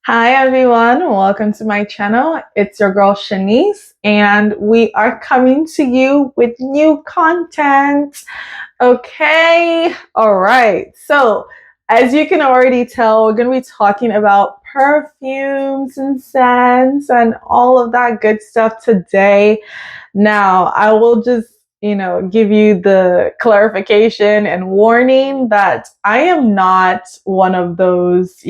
Hi everyone, welcome to my channel. It's your girl Shanice, and we are coming to you with new content. Okay, all right. So, as you can already tell, we're going to be talking about perfumes and scents and all of that good stuff today. Now, I will just give you the clarification and warning that I am not one of those,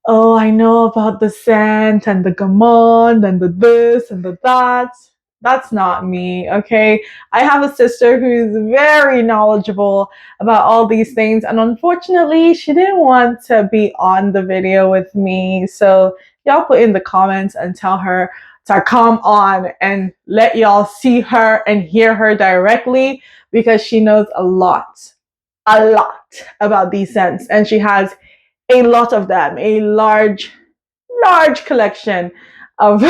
oh, I know about the scent and the gammon and the this and the that. That's not me, okay? I have a sister who's very knowledgeable about all these things, and unfortunately, she didn't want to be on the video with me. So, y'all put in the comments and tell her to come on and let y'all see her and hear her directly because she knows a lot about these scents, and she has a lot of them, a large collection of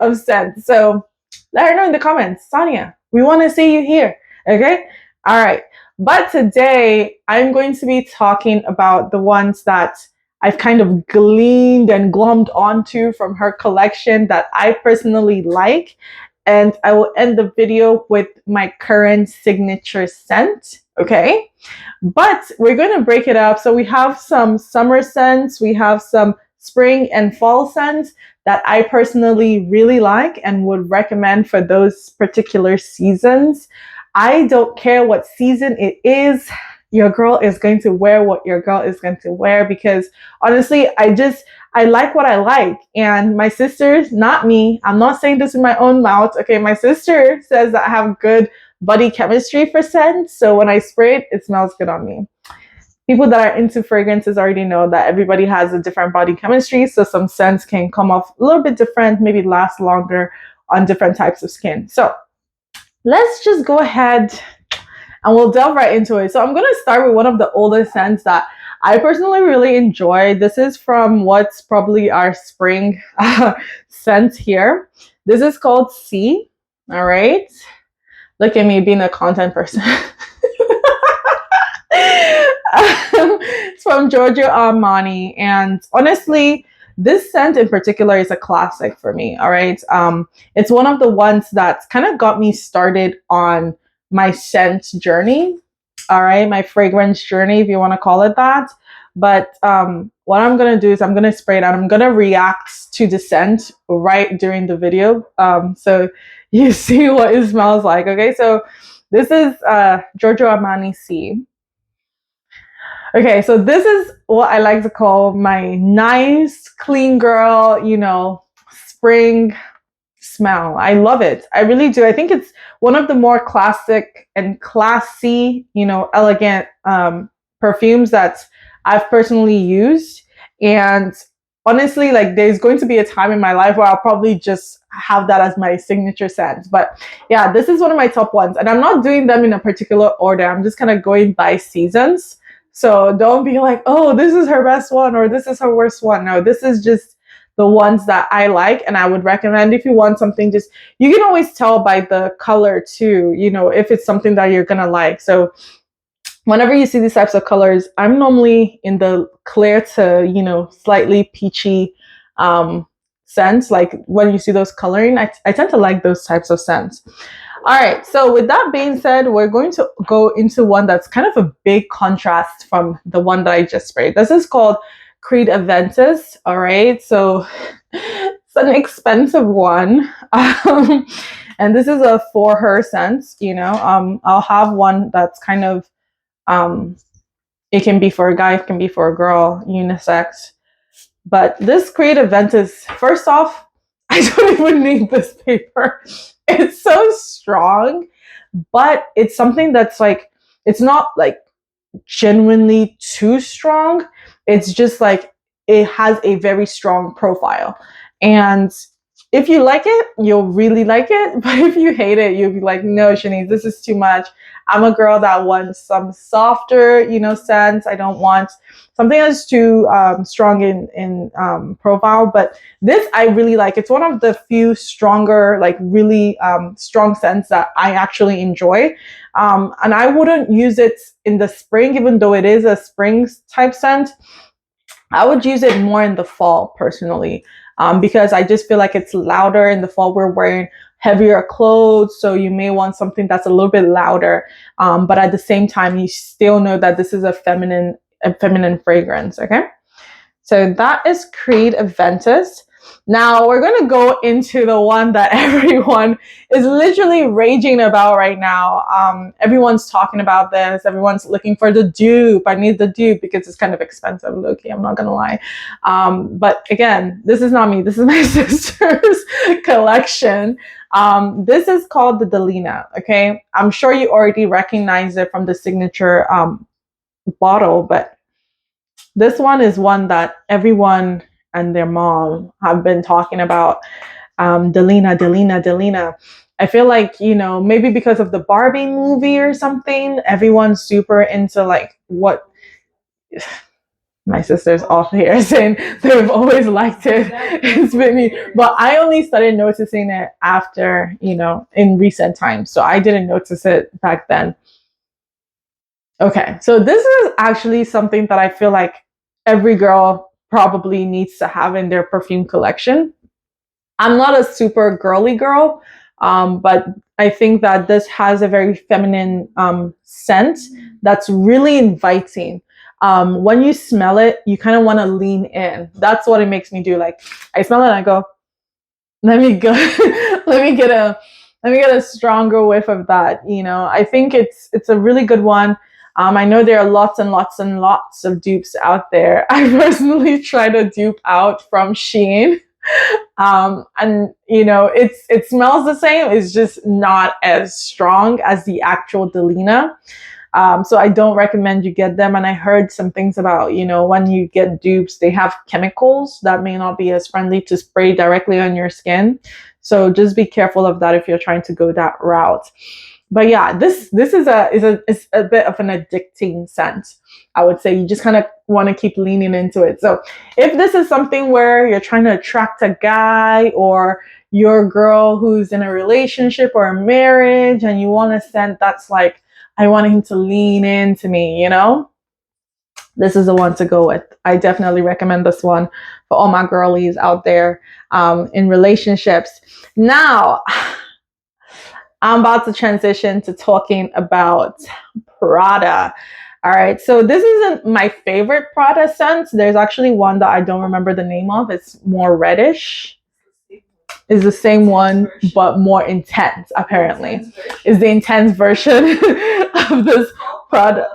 of scents. So let her know in the comments, Sonia. We want to see you here. Okay. All right. But today I'm going to be talking about the ones that I've kind of gleaned and glommed onto from her collection that I personally like. And I will end the video with my current signature scent. Okay. But we're going to break it up. So we have some summer scents, we have some spring and fall scents that I personally really like and would recommend for those particular seasons. I don't care what season it is. Your girl is going to wear what your girl is going to wear because honestly, I like what I like. And my sister, not me, I'm not saying this in my own mouth. Okay, my sister says that I have good body chemistry for scents. So when I spray it, it smells good on me. People that are into fragrances already know that everybody has a different body chemistry. So some scents can come off a little bit different, maybe last longer on different types of skin. So let's just go ahead and we'll delve right into it. So I'm going to start with one of the oldest scents that I personally really enjoy. This is from what's probably our spring scent here. This is called C. All right. Look at me being a content person. It's from Giorgio Armani, and honestly, this scent in particular is a classic for me. All right, it's one of the ones that's kind of got me started on my scent journey. All right, my fragrance journey, if you want to call it that. But what I'm gonna do is I'm gonna spray it out. I'm gonna react to the scent right during the video, so you see what it smells like. Okay, so this is Giorgio Armani C. Okay, so this is what I like to call my nice, clean girl, spring smell. I love it. I really do. I think it's one of the more classic and classy, elegant perfumes that I've personally used. And honestly, like there's going to be a time in my life where I'll probably just have that as my signature scent. But yeah, this is one of my top ones. And I'm not doing them in a particular order. I'm just kind of going by seasons. So don't be like, oh, this is her best one or this is her worst one. No, this is just the ones that I like and I would recommend if you want something. Just you can always tell by the color too, if it's something that you're gonna like. So whenever you see these types of colors, I'm normally in the clear to slightly peachy scents. Like when you see those coloring, I tend to like those types of scents. All right, so with that being said, we're going to go into one that's kind of a big contrast from the one that I just sprayed. This is called Creed Aventus. All right, so it's an expensive one. And this is a for her scent, I'll have one that's kind of, it can be for a guy, it can be for a girl, unisex. But this Creed Aventus, first off, I don't even need this paper. It's so strong, but it's something that's like, it's not like genuinely too strong. It's just like, it has a very strong profile. And if you like it, you'll really like it. But if you hate it, you'll be like, no, Shanice, this is too much. I'm a girl that wants some softer, scents. I don't want something that's too strong in profile. But this I really like. It's one of the few stronger, like really strong scents that I actually enjoy. And I wouldn't use it in the spring, even though it is a spring type scent. I would use it more in the fall personally, because I just feel like it's louder in the fall. We're wearing heavier clothes, so you may want something that's a little bit louder, but at the same time, you still know that this is a feminine fragrance. Okay, so that is Creed Aventus. Now we're going to go into the one that everyone is literally raging about right now. Everyone's talking about this. Everyone's looking for the dupe. I need the dupe because it's kind of expensive, Loki. I'm not going to lie. But again, this is not me. This is my sister's collection. This is called the Delina. Okay. I'm sure you already recognize it from the signature bottle, but this one is one that everyone and their mom have been talking about. Delina, Delina, Delina. I feel like, maybe because of the Barbie movie or something, everyone's super into like what my sister's off here saying they've always liked it. It's been me. But I only started noticing it after, in recent times. So I didn't notice it back then. Okay, so this is actually something that I feel like every girl probably needs to have in their perfume collection. I'm not a super girly girl, but I think that this has a very feminine scent that's really inviting. When you smell it, you kind of want to lean in. That's what it makes me do. Like I smell it and I go, let me go, let me get a stronger whiff of that. I think it's a really good one. I know there are lots and lots and lots of dupes out there. I personally try to dupe out from Shein. And it smells the same. It's just not as strong as the actual Delina. So I don't recommend you get them. And I heard some things about, when you get dupes, they have chemicals that may not be as friendly to spray directly on your skin. So just be careful of that if you're trying to go that route. But yeah, this is a bit of an addicting scent. I would say you just kind of want to keep leaning into it. So if this is something where you're trying to attract a guy, or you're a girl who's in a relationship or a marriage and you want a scent that's like, I want him to lean into me, this is the one to go with. I definitely recommend this one for all my girlies out there in relationships. Now, I'm about to transition to talking about Prada. All right, so this isn't my favorite Prada scent. There's actually one that I don't remember the name of. It's more reddish. Is the same one, but more intense, apparently. Is the intense version of this Prada.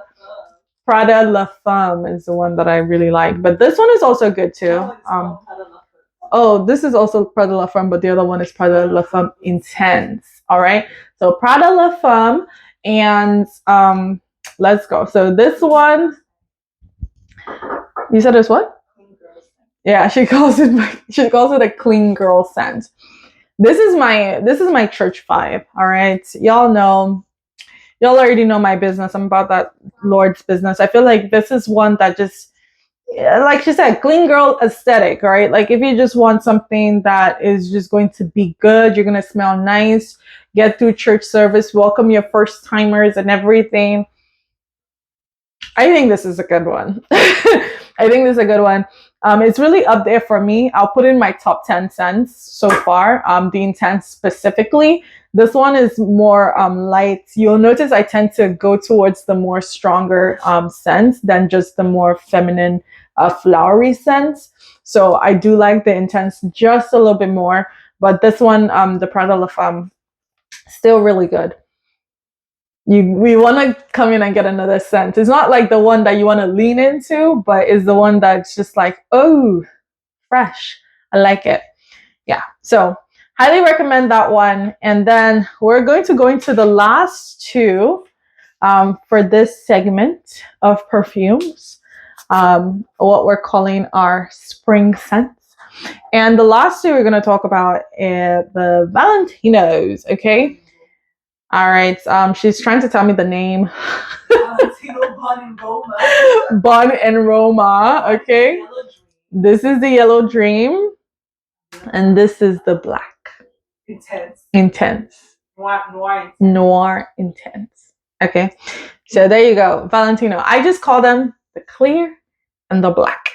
Prada La Femme is the one that I really like. But this one is also good too. This is also Prada La Femme, but the other one is Prada La Femme Intense. All right. So Prada La Femme, and let's go. So this one, you said it's what? Yeah, she calls it a clean girl scent. This is my church vibe. All right. Y'all already know my business. I'm about that Lord's business. I feel like this is one that just, like she said, clean girl aesthetic, right? Like if you just want something that is just going to be good, you're going to smell nice, get through church service, welcome your first timers and everything. I think this is a good one. I think this is a good one. It's really up there for me. I'll put in my top 10 scents so far. The Intense specifically. This one is more light. You'll notice I tend to go towards the more stronger scents than just the more feminine, flowery scents. So I do like the Intense just a little bit more. But this one, the Prada La Femme, still really good. We want to come in and get another scent. It's not like the one that you want to lean into, but it's the one that's just like, oh, fresh. I like it. Yeah. So highly recommend that one. And then we're going to go into the last two for this segment of perfumes, what we're calling our spring scents. And the last two we're going to talk about is the Valentinos. Okay. All right. She's trying to tell me the name. Valentino Bon and Roma. Bon and Roma. Okay. This is the Yellow Dream, and this is the Black. Intense. Noir Intense. Okay. So there you go, Valentino. I just call them the clear and the black.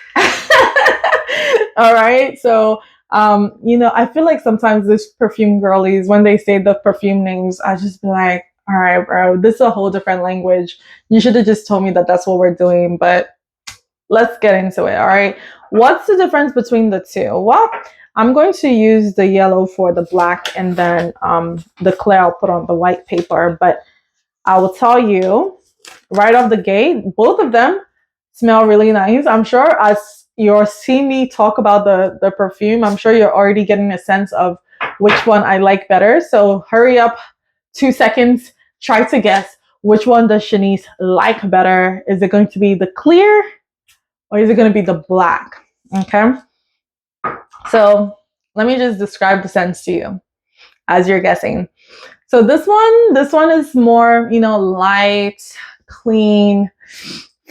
All right. So, I feel like sometimes this perfume girlies, when they say the perfume names, I just be like, all right, bro, this is a whole different language. You should have just told me that that's what we're doing. But let's get into it. All right. What's the difference between the two? Well, I'm going to use the yellow for the black, and then the clear I'll put on the white paper. But I will tell you right off the gate, both of them smell really nice. I'm sure as you're seeing me talk about the perfume, I'm sure you're already getting a sense of which one I like better. So hurry up, 2 seconds, try to guess which one does Shanice like better. Is it going to be the clear or is it going to be the black? Okay. So let me just describe the scents to you as you're guessing. So this one is more, light, clean,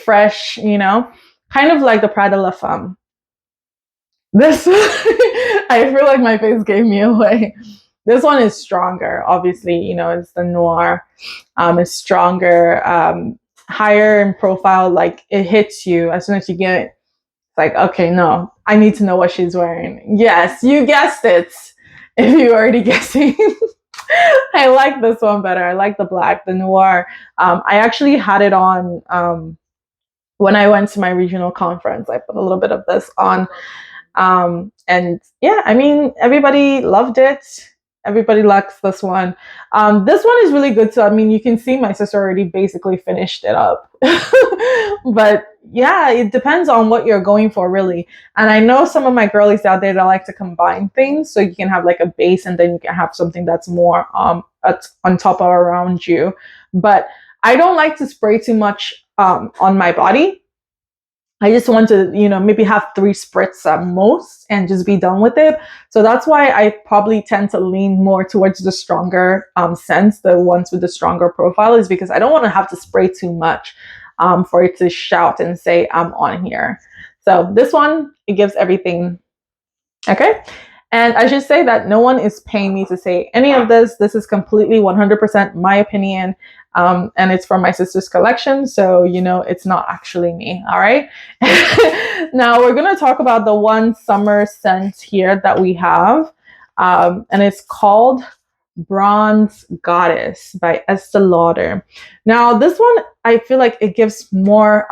fresh, kind of like the Prada La Femme. This, I feel like my face gave me away. This one is stronger. Obviously, it's the noir. It's stronger, higher in profile. Like it hits you as soon as you get it. It's like, okay, no, I need to know what she's wearing. Yes, you guessed it. If you already guessing. I like this one better. I like the black, the noir. I actually had it on when I went to my regional conference. I put a little bit of this on. And yeah, I mean, everybody loved it. Everybody likes this one. This one is really good too. I mean, you can see my sister already basically finished it up. But yeah, it depends on what you're going for, really. And I know some of my girlies out there that like to combine things, so you can have like a base and then you can have something that's more on top or around you. But I don't like to spray too much on my body. I just want to, maybe have 3 spritz at most and just be done with it. So that's why I probably tend to lean more towards the stronger scents, the ones with the stronger profile, is because I don't want to have to spray too much for it to shout and say, I'm on here. So this one, it gives everything. Okay. And I should say that no one is paying me to say any of this. This is completely 100% my opinion. And it's from my sister's collection. So, it's not actually me. All right. Now we're going to talk about the one summer scent here that we have. And it's called Bronze Goddess by Estee Lauder. Now, this one, I feel like it gives more,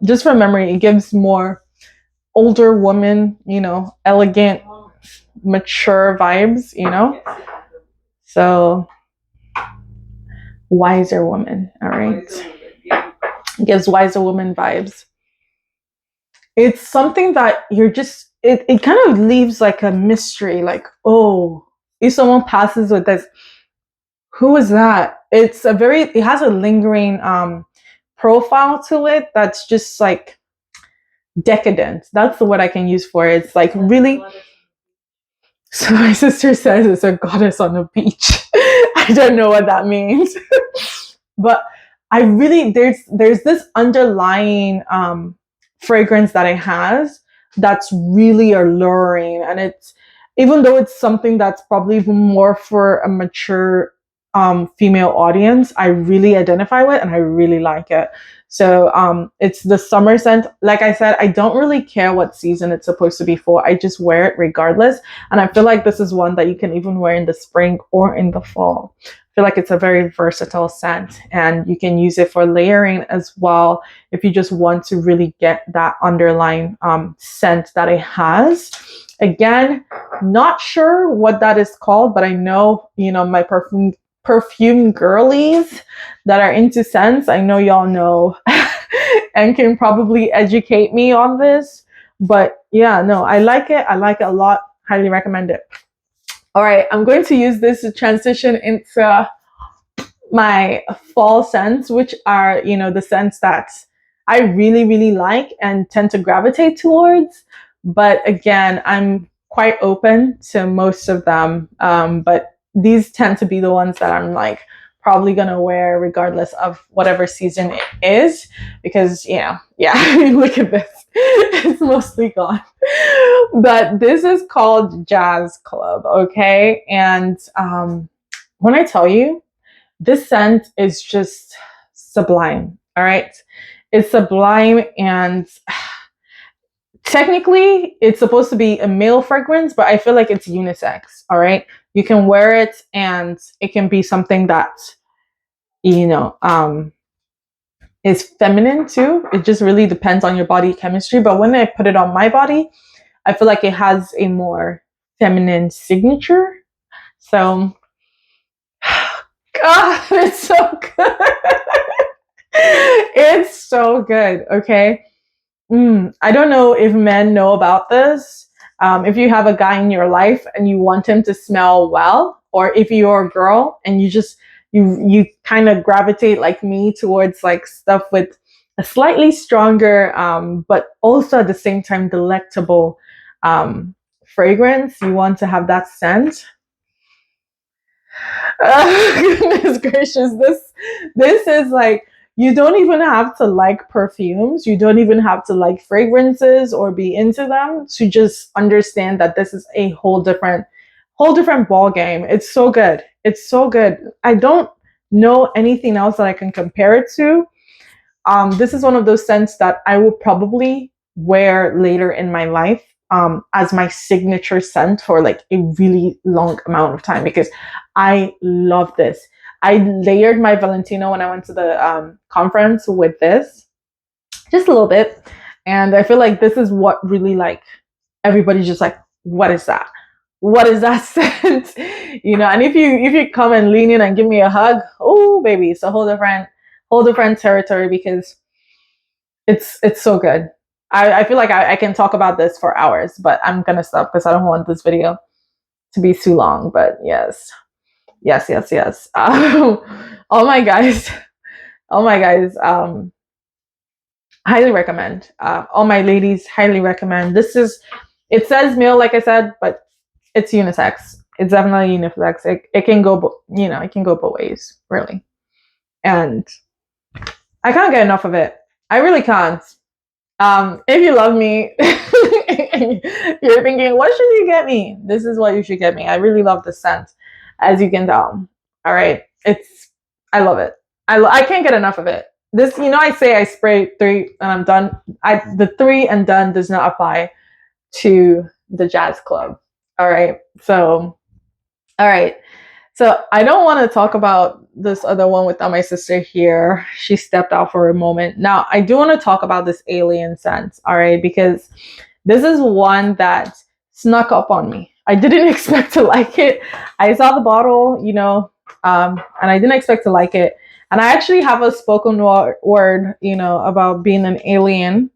just from memory, it gives more older woman, elegant, mature vibes, So wiser woman, all right. It gives wiser woman vibes. It's something that it kind of leaves like a mystery, like, oh, if someone passes with this, who is that? It has a lingering profile to it that's just like decadent. That's the word I can use for it. It's like really. So my sister says it's a goddess on the beach. I don't know what that means. But I really there's this underlying fragrance that it has that's really alluring, and it's, even though it's something that's probably even more for a mature female audience, I really identify with and I really like it. So it's the summer scent. Like I said, I don't really care what season it's supposed to be for. I just wear it regardless. And I feel like this is one that you can even wear in the spring or in the fall. I feel like it's a very versatile scent, and you can use it for layering as well if you just want to really get that underlying scent that it has. Again, not sure what that is called, but I know, my perfume girlies that are into scents, I know y'all know and can probably educate me on this. But yeah, no, I like it. I like it a lot. Highly recommend it. All right, I'm going to use this to transition into my fall scents, which are, the scents that I really, really like and tend to gravitate towards. But again, I'm quite open to most of them. But these tend to be the ones that I'm like probably gonna wear regardless of whatever season it is, because yeah, look at this. It's mostly gone. But this is called Jazz Club, okay? And when I tell you, this scent is just sublime, all right? It's sublime, and technically it's supposed to be a male fragrance, but I feel like it's unisex. All right, you can wear it and it can be something that, you know, is feminine too. It just really depends on your body chemistry. But when I put it on my body, I feel like it has a more feminine signature. So, God, it's so good. It's so good. Okay. I don't know if men know about this. If you have a guy in your life and you want him to smell well, or if you're a girl and you kind of gravitate like me towards like stuff with a slightly stronger, but also at the same time delectable fragrance, you want to have that scent. Goodness gracious, this is like, you don't even have to like perfumes. You don't even have to like fragrances or be into them to just understand that this is a whole different ball game. It's so good. It's so good. I don't know anything else that I can compare it to. This is one of those scents that I will probably wear later in my life, as my signature scent for like a really long amount of time, because I love this. I layered my Valentino when I went to the conference with this, just a little bit. And I feel like this is what really like everybody's just like, what is that? What is that scent? You know, and if you come and lean in and give me a hug, oh baby, it's a whole different territory, because it's so good. I feel like I can talk about this for hours, but I'm gonna stop because I don't want this video to be too long. But yes, yes, yes, yes. Oh my guys, oh my guys. Highly recommend. All my ladies, highly recommend. This is. It says male, like I said, but it's unisex. It's definitely unisex. It can go, it can go both ways, really. And I can't get enough of it. I really can't. If you love me, you're thinking, what should you get me? This is what you should get me. I really love the scent, as you can tell. All right, I love it. I can't get enough of it. This, I say I spray 3 and I'm done. The 3 and done does not apply to the jazz club. All right, so all right. So I don't want to talk about this other one without my sister here. She stepped out for a moment. Now, I do want to talk about this alien scent, all right, because this is one that snuck up on me. I didn't expect to like it. I saw the bottle, and I didn't expect to like it. And I actually have a spoken word, about being an alien,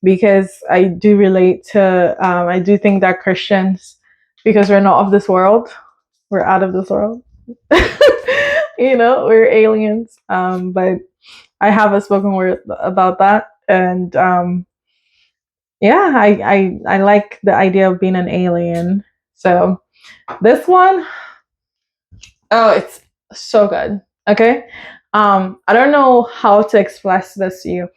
because I do relate to, I do think that Christians, because we're not of this world, we're out of this world. We're aliens. But I have a spoken word about that. And yeah, I like the idea of being an alien. So this one, oh, it's so good. Okay. I don't know how to express this to you.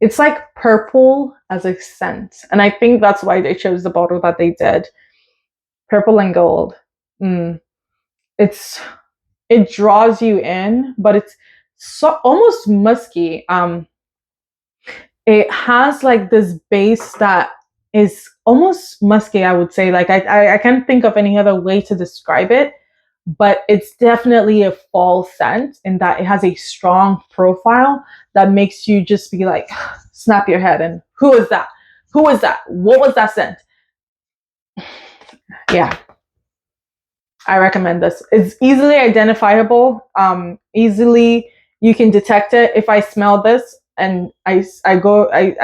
It's like purple as a scent. And I think that's why they chose the bottle that they did. Purple and gold. It draws you in, but it's so almost musky. It has like this base that is almost musky, I would say. Like I can't think of any other way to describe it, but it's definitely a fall scent in that it has a strong profile that makes you just be like, snap your head and who is that? Who was that? What was that scent? Yeah. I recommend this. It's easily identifiable. Easily you can detect it. If I smell this and I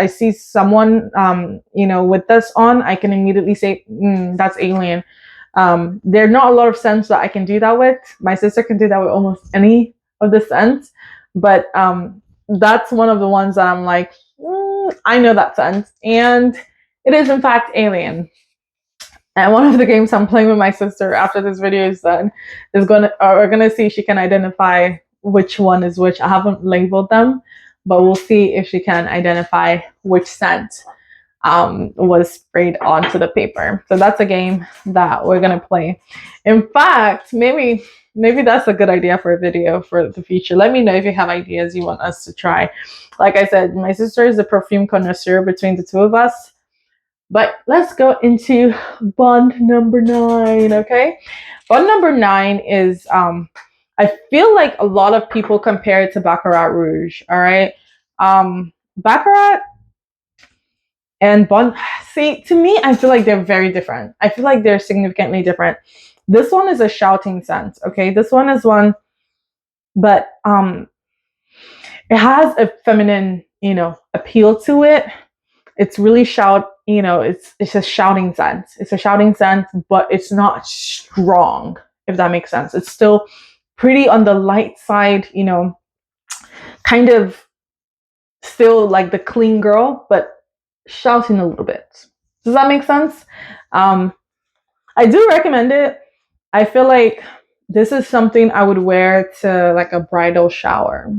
see someone with this on, I can immediately say that's alien. There are not a lot of scents that I can do that with. My sister can do that with almost any of the scents, but that's one of the ones that I'm like, I know that scent, and it is in fact alien. And one of the games I'm playing with my sister after this video is done we're gonna see if she can identify which one is which. I haven't labeled them, but we'll see if she can identify which scent was sprayed onto the paper. So that's a game that we're gonna play. In fact, maybe maybe that's a good idea for a video for the future. Let me know if you have ideas you want us to try. Like I said, my sister is a perfume connoisseur between the two of us. But let's go into bond number 9, okay? Bond number 9 is I feel like a lot of people compare it to Baccarat Rouge, all right? Baccarat and Bond, see, to me, I feel like they're very different. I feel like they're significantly different. This one is a shouting scent, okay? This one is one, but it has a feminine, appeal to it. It's really it's a shouting scent. It's a shouting scent, but it's not strong, if that makes sense. It's still pretty on the light side, kind of still like the clean girl, but shouting a little bit. Does that make sense? I do recommend it. I feel like this is something I would wear to like a bridal shower,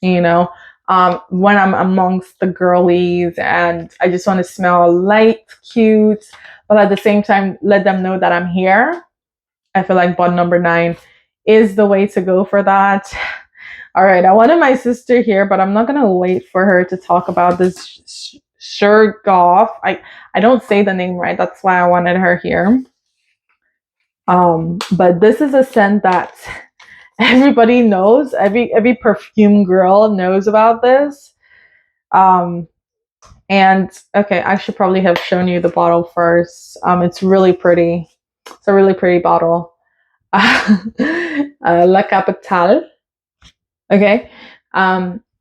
when I'm amongst the girlies and I just want to smell light, cute, but at the same time, let them know that I'm here. I feel like bond number 9 is the way to go for that. All right, I wanted my sister here, but I'm not going to wait for her to talk about this Shurgoff. I don't say the name right. That's why I wanted her here. But this is a scent that everybody knows. Every perfume girl knows about this. And okay, I should probably have shown you the bottle first. It's really pretty. It's a really pretty bottle. La Capitale. Okay.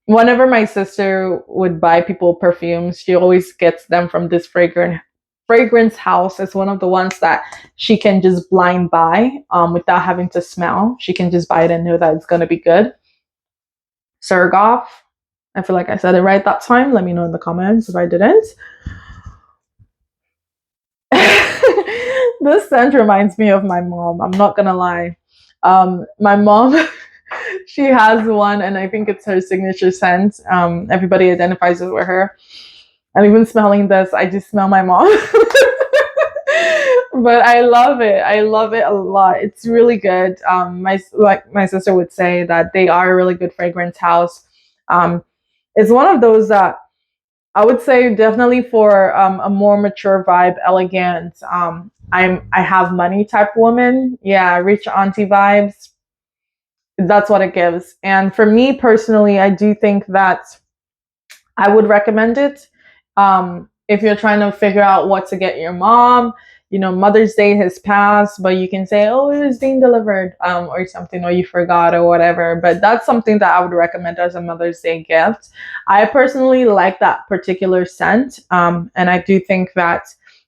Whenever my sister would buy people perfumes, she always gets them from this fragrance house. Is one of the ones that she can just blind buy without having to smell. She can just buy it and know that it's going to be good. Shurgoff. I feel like I said it right that time. Let me know in the comments if I didn't. This scent reminds me of my mom. I'm not going to lie. My mom, she has one, and I think it's her signature scent. Everybody identifies it with her. And even smelling this, I just smell my mom. But I love it. I love it a lot. It's really good. My sister would say that they are a really good fragrance house. It's one of those that I would say definitely for a more mature vibe, elegant. I have money type woman. Yeah, rich auntie vibes. That's what it gives. And for me personally, I do think that I would recommend it. If you're trying to figure out what to get your mom, Mother's Day has passed, but you can say, oh, it was being delivered, or something, or you forgot, or whatever. But that's something that I would recommend as a Mother's Day gift. I personally like that particular scent, and I do think that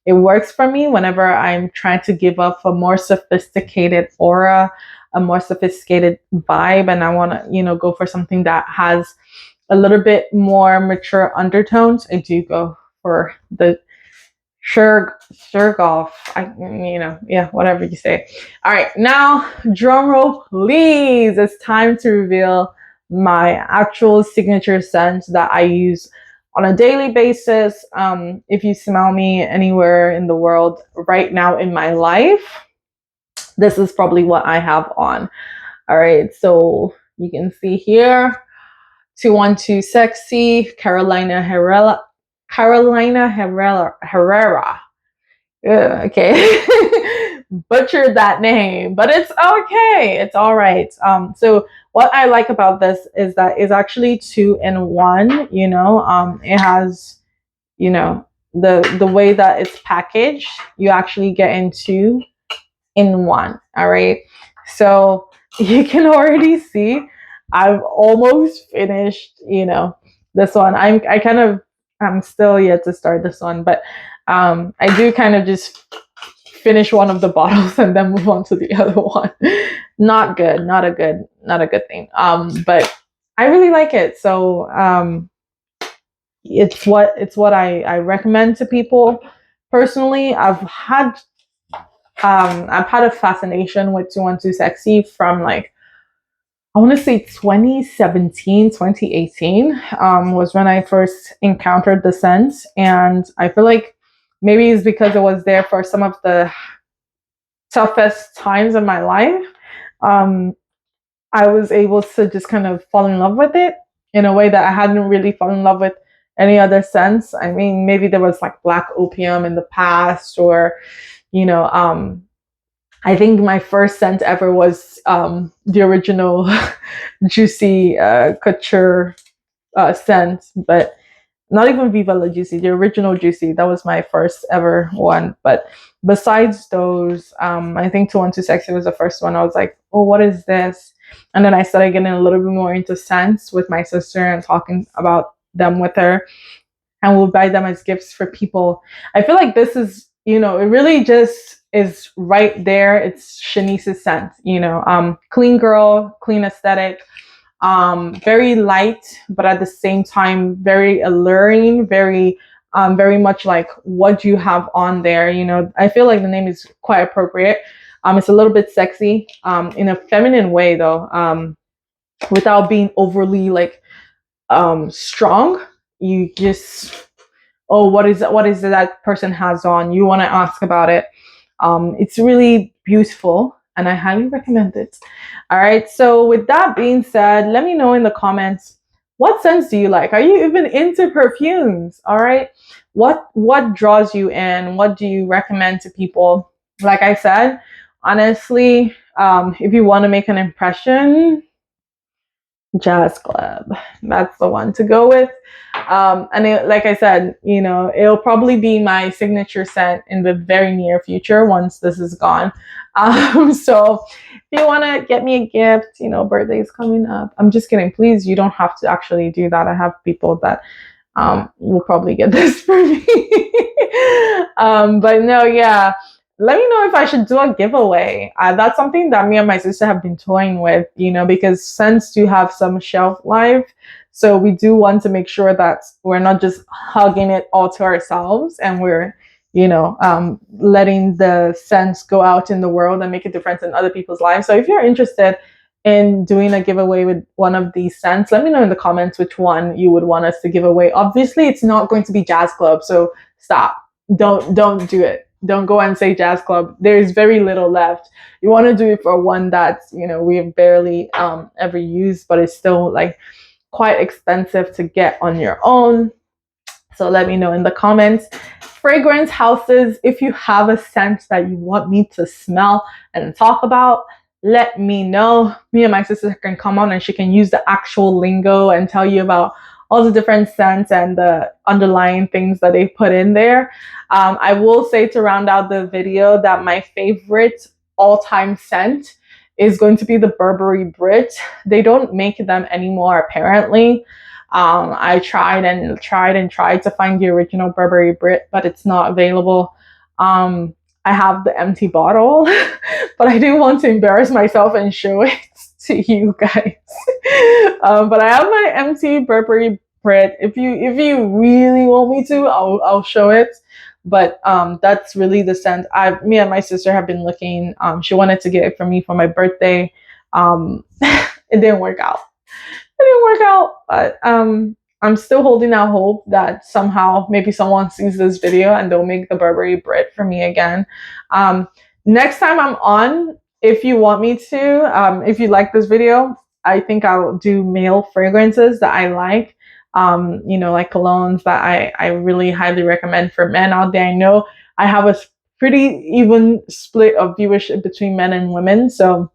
it works for me whenever I'm trying to give off a more sophisticated aura, a more sophisticated vibe, and I want to, go for something that has a little bit more mature undertones. I do go for the Shurgoff. Whatever you say. All right, now drum roll, please. It's time to reveal my actual signature scent that I use on a daily basis. If you smell me anywhere in the world right now in my life, this is probably what I have on. All right, so you can see here, 212 Sexy, Carolina Herrera. Okay. Butchered that name, but it's okay. It's all right. So what I like about this is that it's actually 2-in-1, it has, the way that it's packaged, you actually get in 2-in-1. All right. So you can already see I've almost finished, this one. I'm still yet to start this one, but I do kind of just finish one of the bottles and then move on to the other one. Not good, not a good thing. But I really like it. So it's what I recommend to people. Personally, I've had a fascination with 212 Sexy from like, I want to say 2017, 2018 was when I first encountered the scent. And I feel like maybe it's because it was there for some of the toughest times of my life. um, I was able to just kind of fall in love with it in a way that I hadn't really fallen in love with any other scents. I mean, maybe there was like black opium in the past, or you know, I think my first scent ever was the original Juicy Couture scent, but not even Viva La Juicy, the original Juicy. That was my first ever one. But besides those, I think 212 Sexy was the first one. I was like, oh, what is this? And then I started getting a little bit more into scents with my sister and talking about them with her. And we'll buy them as gifts for people. I feel like this is, you know, it really just is right there. It's Shanice's scent, you know, clean girl, clean aesthetic, very light, but at the same time, very alluring, very much like what do you have on there. You know, I feel like the name is quite appropriate. It's a little bit sexy, in a feminine way though, without being overly like strong. You just, oh, what is it that person has on? You want to ask about it. It's really beautiful and I highly recommend it. All right. So with that being said, let me know in the comments, what scents do you like? Are you even into perfumes? All right. What draws you in? What do you recommend to people? Like I said, honestly, if you want to make an impression, Jazz Club. That's the one to go with. And like I said, you know, it'll probably be my signature scent in the very near future once this is gone. So if you want to get me a gift, you know, birthday's coming up. I'm just kidding. Please, you don't have to actually do that. I have people that will probably get this for me. But no, yeah. Let me know if I should do a giveaway. That's something that me and my sister have been toying with, you know, because scents do have some shelf life. So we do want to make sure that we're not just hugging it all to ourselves and we're, you know, letting the scents go out in the world and make a difference in other people's lives. So if you're interested in doing a giveaway with one of these scents, let me know in the comments which one you would want us to give away. Obviously, it's not going to be Jazz Club, so stop. Don't do it. Don't go and say Jazz Club. There's very little left. You want to do it for one that's, you know, we've barely ever used, but it's still like quite expensive to get on your own. So let me know in the comments. Fragrance houses, if you have a scent that you want me to smell and talk about, let me know. Me and my sister can come on and she can use the actual lingo and tell you about all the different scents and the underlying things that they put in there. I will say to round out the video that my favorite all-time scent is going to be the Burberry Brit. They don't make them anymore, apparently. I tried to find the original Burberry Brit, but it's not available. I have the empty bottle, but I didn't want to embarrass myself and show it to you guys. But I have my empty Burberry Brit. If you really want me to, I'll show it. But that's really the scent. Me and my sister have been looking. She wanted to get it for me for my birthday. It didn't work out. But I'm still holding out hope that somehow maybe someone sees this video and they'll make the Burberry Brit for me again. Next time I'm on, if you want me to, if you like this video, I think I'll do male fragrances that I like. You know, like colognes that I really highly recommend for men out there. I know I have a pretty even split of viewership between men and women, so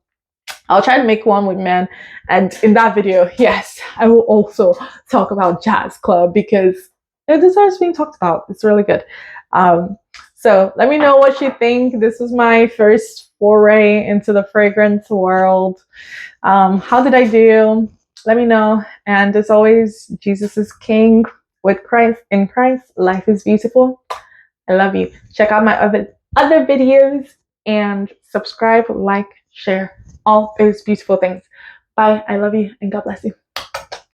I'll try to make one with men. And in that video, yes, I will also talk about Jazz Club because it deserves being talked about. It's really good. So let me know what you think. This is my first foray into the fragrance world. How did I do? Let me know. And as always, Jesus is King. With Christ, in Christ, life is beautiful. I love you. Check out my other videos and subscribe, like, share, all those beautiful things. Bye. I love you and God bless you.